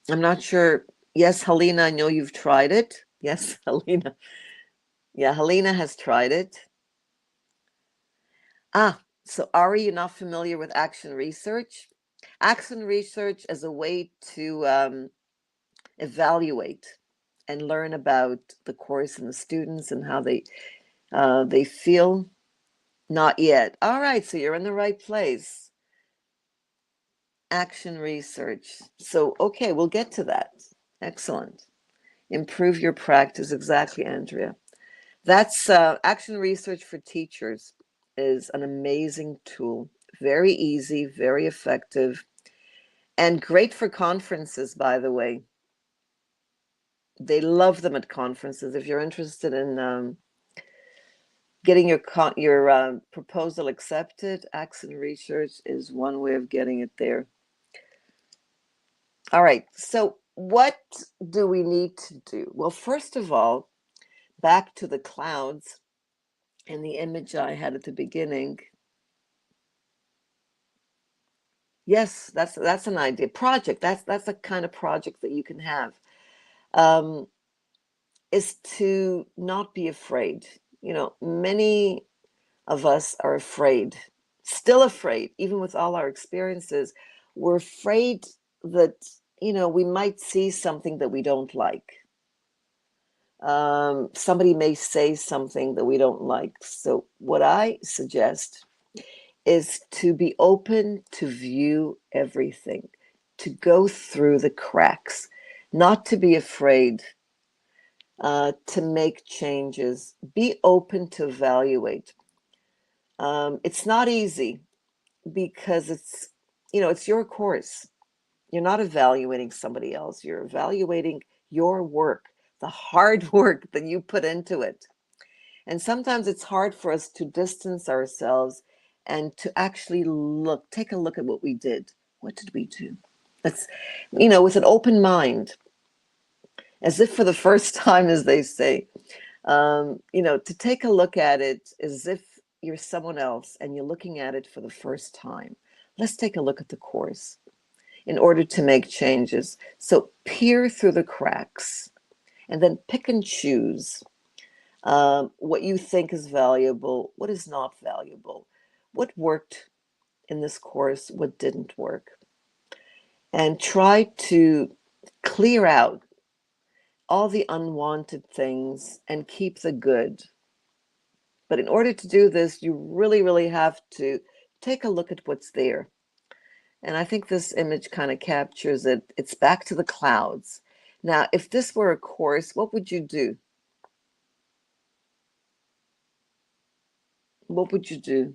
I'm not sure. Yes, Helena, I know you've tried it. Yes, Helena. Yeah, Helena has tried it. So Ari, you're not familiar with action research? Action research is a way to evaluate and learn about the course and the students and how they feel. Not yet. All right, so you're in the right place. Action research. So, okay, we'll get to that. Excellent. Improve your practice. Exactly, Andrea. That's action research for teachers is an amazing tool. Very easy, very effective, and great for conferences, by the way. They love them at conferences. If you're interested in getting your proposal accepted, action research is one way of getting it there. All right, so what do we need to do? Well, first of all, back to the clouds and the image I had at the beginning. Yes, that's an idea. Project, that's a kind of project that you can have. Is to not be afraid. You know, many of us are afraid, still afraid, even with all our experiences. We're afraid that, you know, we might see something that we don't like. Somebody may say something that we don't like. So, what I suggest is to be open to view everything, to go through the cracks, not to be afraid, to make changes, be open to evaluate. It's not easy because it's, you know, it's your course. You're not evaluating somebody else. You're evaluating your work, the hard work that you put into it. And sometimes it's hard for us to distance ourselves and to actually take a look at what we did. What did we do? Let's, you know, with an open mind, as if for the first time, as they say, you know, to take a look at it as if you're someone else and you're looking at it for the first time. Let's take a look at the course in order to make changes. So peer through the cracks and then pick and choose what you think is valuable, what is not valuable, what worked in this course, what didn't work, and try to clear out all the unwanted things and keep the good. But in order to do this, you really, really have to take a look at what's there. And I think this image kind of captures it. It's back to the clouds. Now, if this were a course, what would you do? What would you do?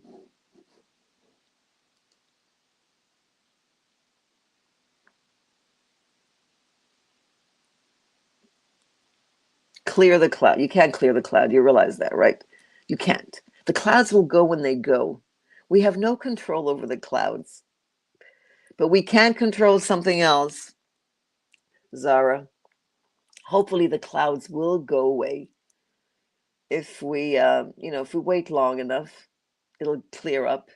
Clear the cloud. You can't clear the cloud. You realize that, right? You can't. The clouds will go when they go. We have no control over the clouds, but we can control something else, Zara. Hopefully the clouds will go away. If we, if we wait long enough, it'll clear up.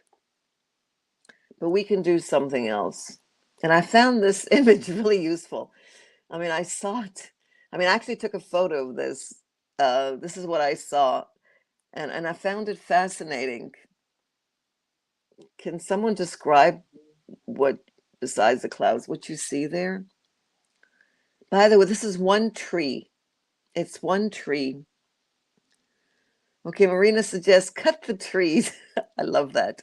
But we can do something else. And I found this image really useful. I mean, I saw it. I mean, I actually took a photo of this. This is what I saw, and I found it fascinating. Can someone describe what, besides the clouds, what you see there? By the way, this is one tree. It's one tree. Okay, Marina suggests cut the trees. I love that.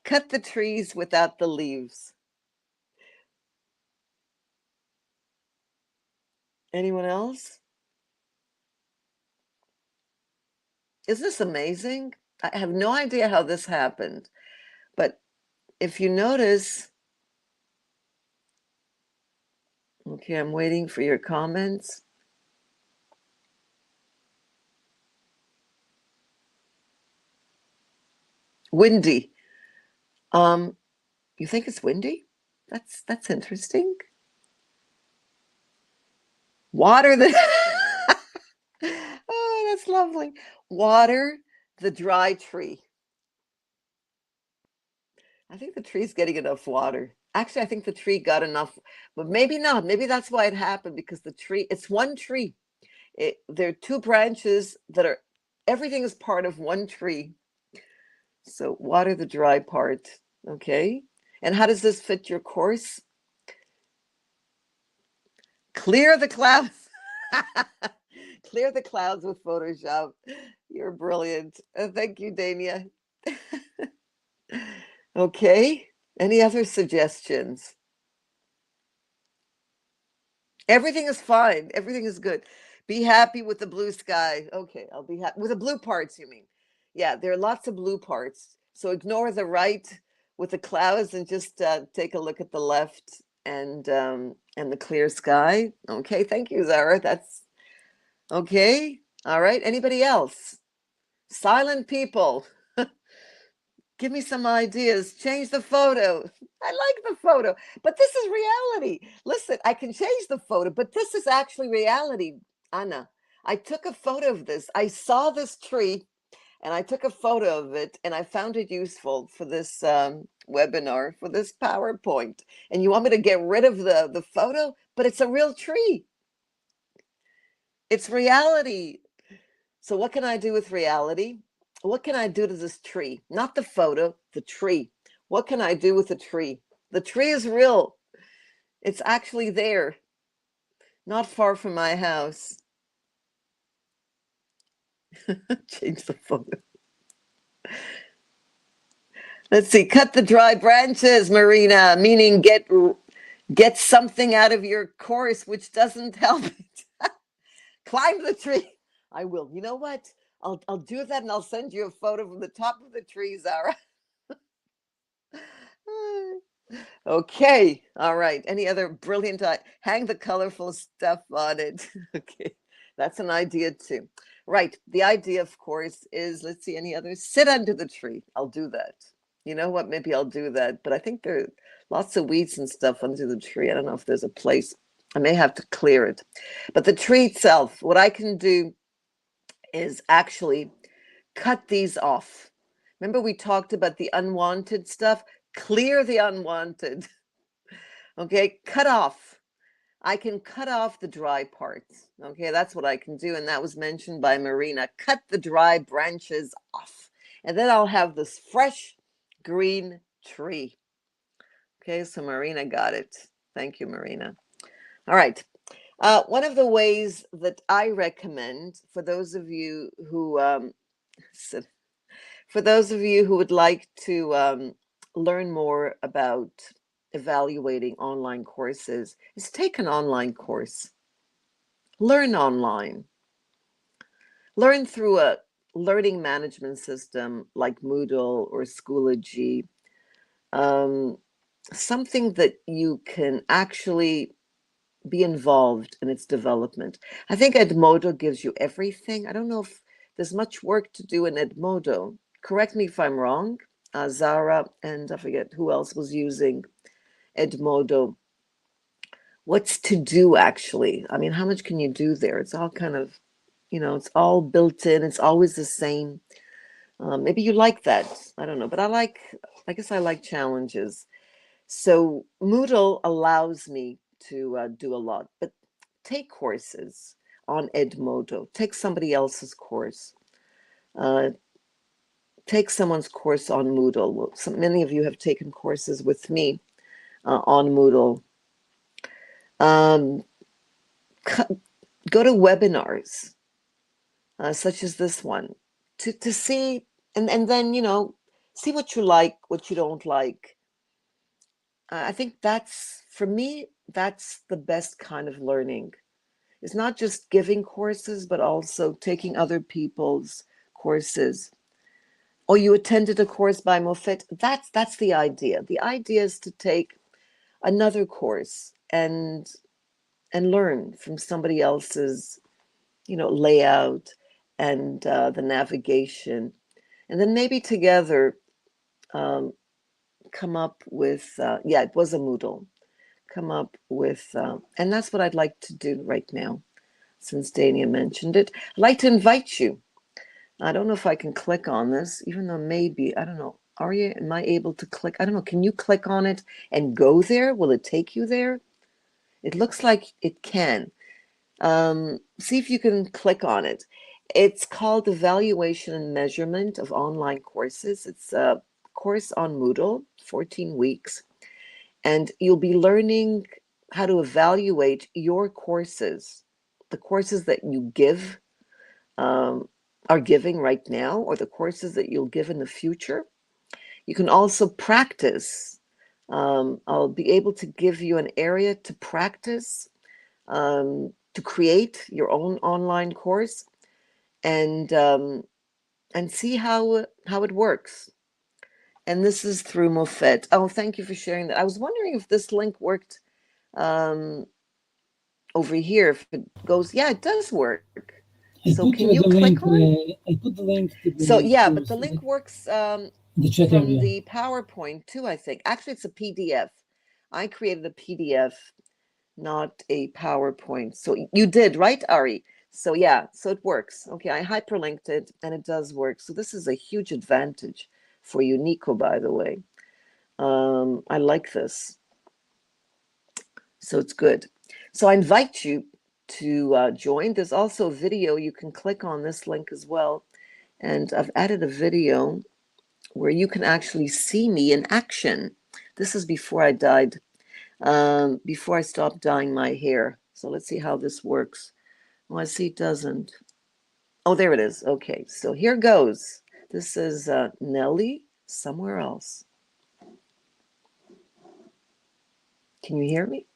Cut the trees without the leaves. Anyone else? Isn't this amazing? I have no idea how this happened, but if you notice, okay, I'm waiting for your comments. Windy. You think it's windy? That's interesting. Water the Oh, that's lovely. Water the dry tree. I think the tree's getting enough water. Actually, I think the tree got enough, but maybe not. Maybe that's why it happened, because the tree, it's one tree. There are two branches that are, everything is part of one tree. So water the dry part, okay? And how does this fit your course? Clear the clouds. Clear the clouds with Photoshop. You're brilliant. Thank you, Dania. Okay. Any other suggestions? Everything is fine. Everything is good. Be happy with the blue sky. Okay, I'll be happy with the blue parts, you mean? Yeah, there are lots of blue parts. So ignore the right with the clouds and just take a look at the left and the clear sky. Okay, thank you, Zara. That's okay. All right. Anybody else? Silent people. Give me some ideas. Change the photo. I like the photo, but this is reality. Listen, I can change the photo, but this is actually reality, Anna. I took a photo of this. I saw this tree and I took a photo of it and I found it useful for this webinar, for this PowerPoint. And you want me to get rid of the photo, but it's a real tree. It's reality. So what can I do with reality? What can I do to this tree? Not the photo, the tree. What can I do with the tree? The tree is real. It's actually there, not far from my house. Change the photo. Let's see. Cut the dry branches, Marina, meaning get something out of your course which doesn't help it. Climb the tree. I will. You know what? I'll do that and I'll send you a photo from the top of the tree, Zara. Okay. All right. Any other brilliant, hang the colorful stuff on it. Okay. That's an idea too. Right. The idea, of course, is, let's see, any others? Sit under the tree. I'll do that. You know what? Maybe I'll do that. But I think there are lots of weeds and stuff under the tree. I don't know if there's a place. I may have to clear it. But the tree itself, what I can do is actually cut these off. Remember, we talked about the unwanted stuff? Clear the unwanted. Okay, cut off. I can cut off the dry parts. Okay, that's what I can do. And that was mentioned by Marina. Cut the dry branches off. And then I'll have this fresh green tree. Okay, so Marina got it. Thank you, Marina. All right. One of the ways that I recommend for those of you who would like to learn more about evaluating online courses is take an online course. Learn online. Learn through a learning management system like Moodle or Schoology. Something that you can actually be involved in its development. I think Edmodo gives you everything. I don't know if there's much work to do in Edmodo. Correct me if I'm wrong. Zara, and I forget who else was using Edmodo. What's to do actually? I mean, how much can you do there? It's all kind of, it's all built in. It's always the same. Maybe you like that. I don't know, but I guess I like challenges. So Moodle allows me to do a lot, but take courses on Edmodo. Take somebody else's course. Uh, take someone's course on Moodle. Well, many of you have taken courses with me on Moodle. Um, go to webinars such as this one to see, and then see what you like, what you don't like. I think that's, for me, that's the best kind of learning. It's not just giving courses, but also taking other people's courses. Or you attended a course by Mofet. That's the idea. The idea is to take another course and learn from somebody else's, layout and the navigation, and then maybe together um, come up with. Yeah, it was a Moodle. Come up with, and that's what I'd like to do right now, since Dania mentioned it. I'd like to invite you. I don't know if I can click on this, even though maybe, I don't know. Am I able to click? I don't know. Can you click on it and go there? Will it take you there? It looks like it can. See if you can click on it. It's called Evaluation and Measurement of Online Courses. It's a course on Moodle, 14 weeks. And you'll be learning how to evaluate your courses, the courses that you give, are giving right now, or the courses that you'll give in the future. You can also practice. I'll be able to give you an area to practice, to create your own online course, and see how it works. And this is through Mofet. Oh, thank you for sharing that. I was wondering if this link worked um, over here. If it goes, yeah, it does work. So can you click on? I put the link to So the yeah, but the course link works in the chat from area. the PowerPoint too, I think. Actually, it's a PDF. I created a PDF, not a PowerPoint. So you did, right, Ari? So yeah, so it works. Okay, I hyperlinked it and it does work. So this is a huge advantage for you, Nico, by the way. I like this. So it's good. So I invite you to join. There's also a video. You can click on this link as well. And I've added a video where you can actually see me in action. This is before I dyed, before I stopped dyeing my hair. So let's see how this works. Oh, I see it doesn't. Oh, there it is. Okay, so here goes. This is Nellie somewhere else. Can you hear me?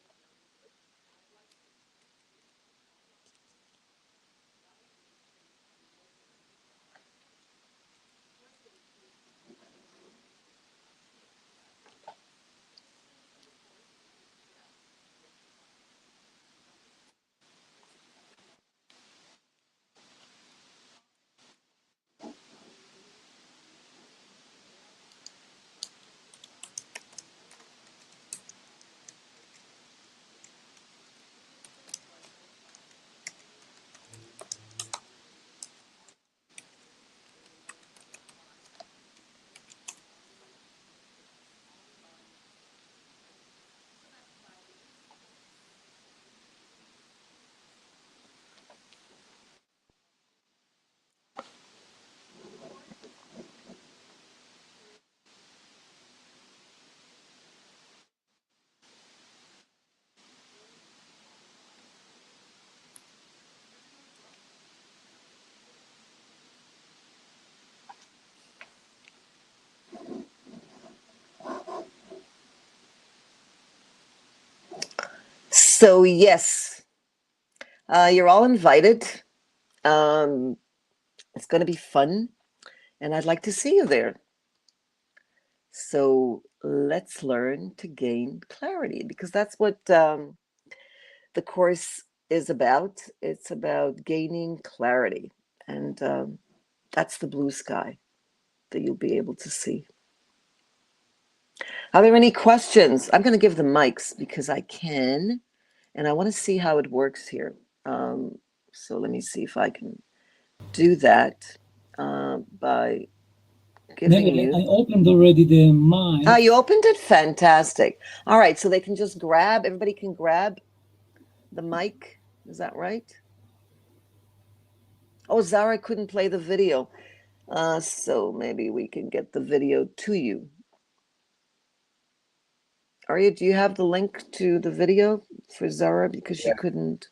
So yes, you're all invited. Um, it's going to be fun, and I'd like to see you there. So let's learn to gain clarity, because that's what the course is about. It's about gaining clarity, and that's the blue sky that you'll be able to see. Are there any questions? I'm going to give the mics because I can, and I want to see how it works here. So let me see if I can do that by giving Nelly, you. I opened already the mic. Ah, you opened it? Fantastic. All right, so they can just grab, everybody can grab the mic. Is that right? Oh, Zara couldn't play the video. So maybe we can get the video to you. Arya, do you have the link to the video for Zara because she couldn't?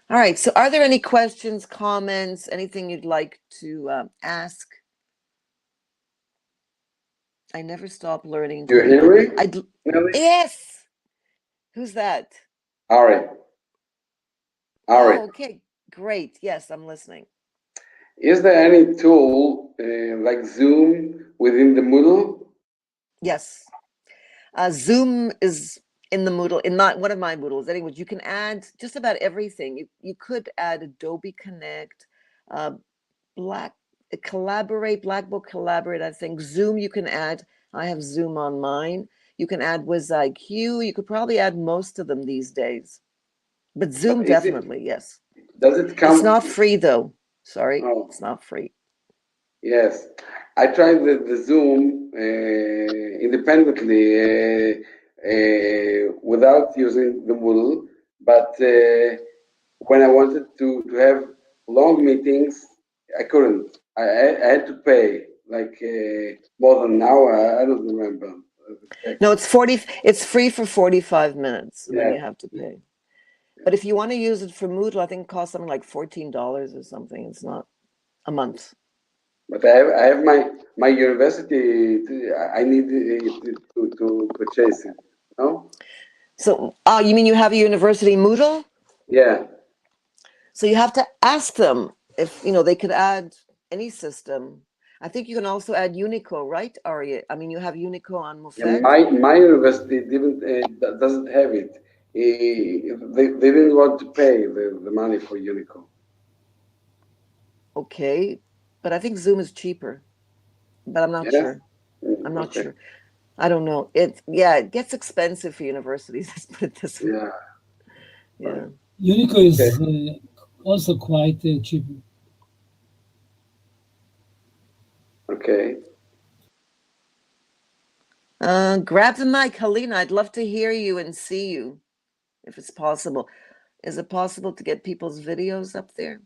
All right, so are there any questions, comments, anything you'd like to ask? I never stop learning. You hear me? Yes. Who's that? Ari. Oh, okay, great. Yes, I'm listening. Is there any tool like Zoom within the Moodle? Yes. Zoom is in the Moodle, in one of my Moodles. Anyways, you can add just about everything. You could add Adobe Connect, Blackbook Collaborate. I think Zoom you can add. I have Zoom on mine. You can add WizIQ. You could probably add most of them these days. But Zoom definitely, yes. Does it come? It's not free though. Sorry, it's not free. Yes, I tried the Zoom independently without using the Moodle, but when I wanted to have long meetings, I couldn't. I had to pay like more than an hour. I don't remember. No, it's free for 45 minutes, and then you have to pay. But if you want to use it for Moodle, I think it costs something like $14 or something. It's not a month. But I have my university. I need to purchase it. No. So, you mean you have a university Moodle? Yeah. So you have to ask them if they could add any system. I think you can also add Unico, right, Arya? I mean, you have Unico on Mofet. My university doesn't have it. They didn't want to pay the money for Unico. Okay, but I think Zoom is cheaper. But I'm not sure. I'm not sure. I don't know. It gets expensive for universities. Let's put it this way. Yeah. Unico is also quite cheap. Okay. Grab the mic, Helena. I'd love to hear you and see you, if it's possible. Is it possible to get people's videos up there?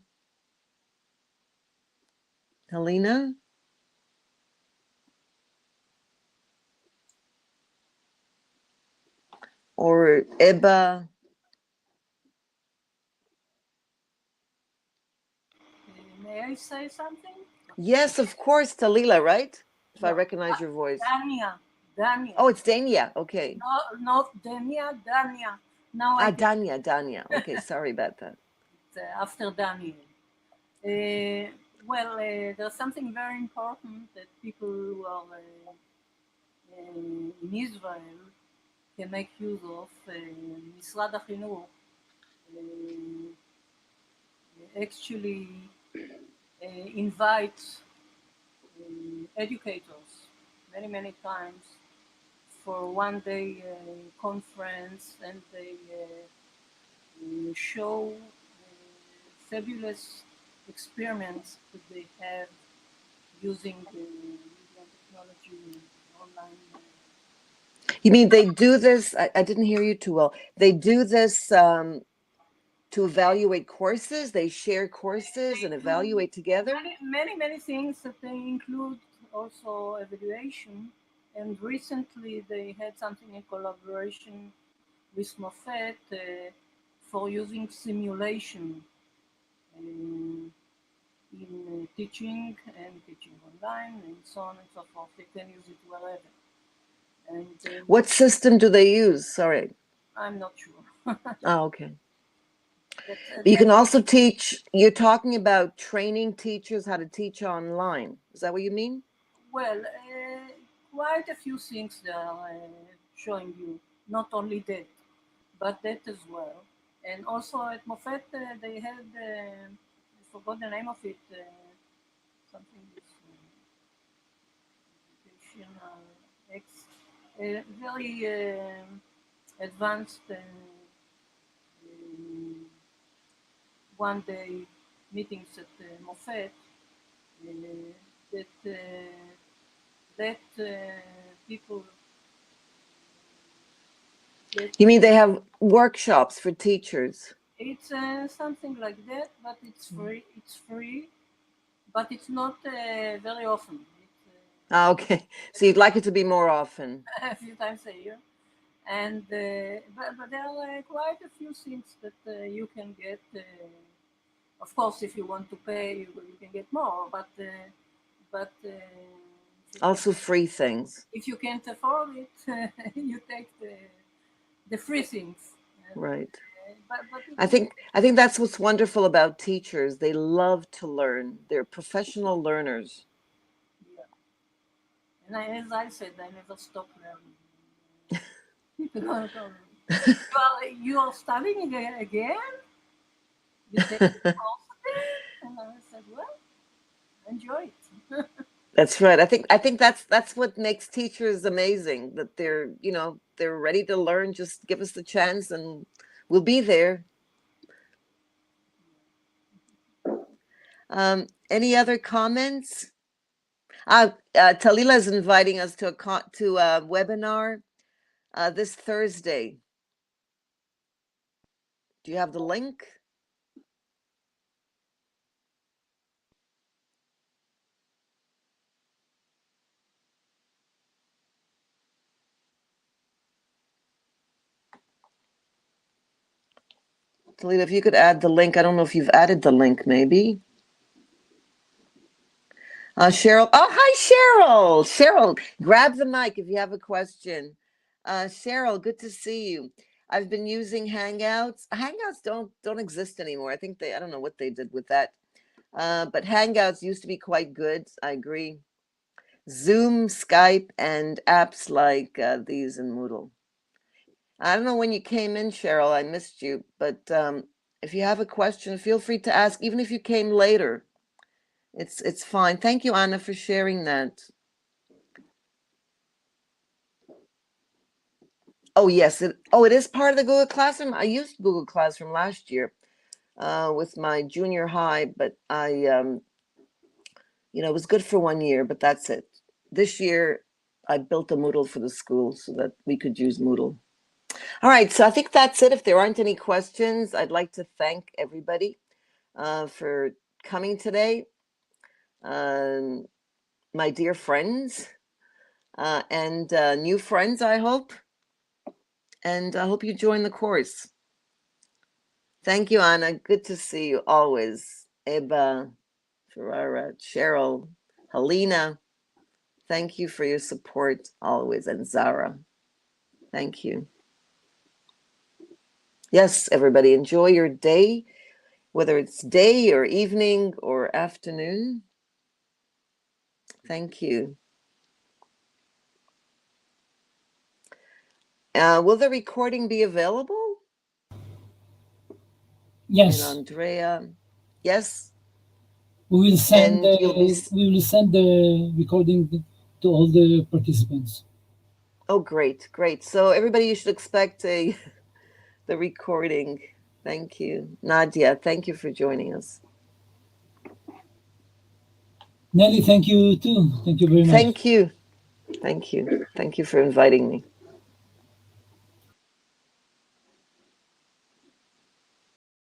Helena? Or Eba? May I say something? Yes, of course, Talila, right? If I recognize your voice. Dania. Oh, it's Dania. Okay. No, not Dania, Dania. Now Dania. Okay, sorry about that. It's, after Daniel. There's something very important that people who are in Israel can make use of. משרד החינוך actually invites educators many times for one day conference, and they show fabulous experiments that they have using the technology online. You mean they do this? I didn't hear you too well. They do this to evaluate courses. They share courses and evaluate together. Many things that they include also evaluation. And recently they had something in collaboration with Mofet for using simulation in teaching and teaching online and so on and so forth. They can use it wherever. And what system do they use? Sorry. I'm not sure. Okay. You can also teach, you're talking about training teachers how to teach online. Is that what you mean? Well, quite a few things they are showing you, not only that, but that as well. And also at Mofet, they had, I forgot the name of it, something with professional, very advanced one-day meetings at Mofet that let people. You mean they have workshops for teachers? It's something like that, but it's free. It's free, but it's not very often. Ah, okay. So you'd like it to be more often. A few times a year, and but there are quite a few things that you can get. Of course, if you want to pay, you can get more. But Also free things. if you can't afford it, you take the free things. Right. But I think that's what's wonderful about teachers. They love to learn. They're professional learners. yeah. And as I said, I never stop learning. People don't tell me, you are studying again? You take the course again? And I said, well, enjoy it. That's right. I think that's what makes teachers amazing, that they're ready to learn. Just give us the chance and we'll be there. Any other comments? Talila is inviting us to a webinar this Thursday. Do you have the link? Talila, if you could add the link. I don't know if you've added the link, maybe. Cheryl. Oh, hi, Cheryl. Cheryl, grab the mic if you have a question. Cheryl, good to see you. I've been using Hangouts. Hangouts don't exist anymore. I think I don't know what they did with that. But Hangouts used to be quite good. I agree. Zoom, Skype, and apps like these in Moodle. I don't know when you came in, Cheryl. I missed you. But if you have a question, feel free to ask, even if you came later. It's fine. Thank you, Anna, for sharing that. Oh, yes. It is part of the Google Classroom. I used Google Classroom last year with my junior high, but it was good for 1 year, but that's it. This year, I built a Moodle for the school so that we could use Moodle. All right, so I think that's it. If there aren't any questions, I'd like to thank everybody for coming today. My dear friends and new friends, I hope. And I hope you join the course. Thank you, Anna. Good to see you always. Eba, Ferrara, Cheryl, Helena. Thank you for your support always. And Zara. Thank you. Yes, everybody, enjoy your day, whether it's day or evening or afternoon. Thank you. Will the recording be available? Yes. And Andrea, yes? We will send And the recording to all the participants. Oh, great. So everybody, you should expect the recording. Thank you. Nadia, thank you for joining us. Nellie, thank you too. Thank you very much. Thank you. Thank you for inviting me.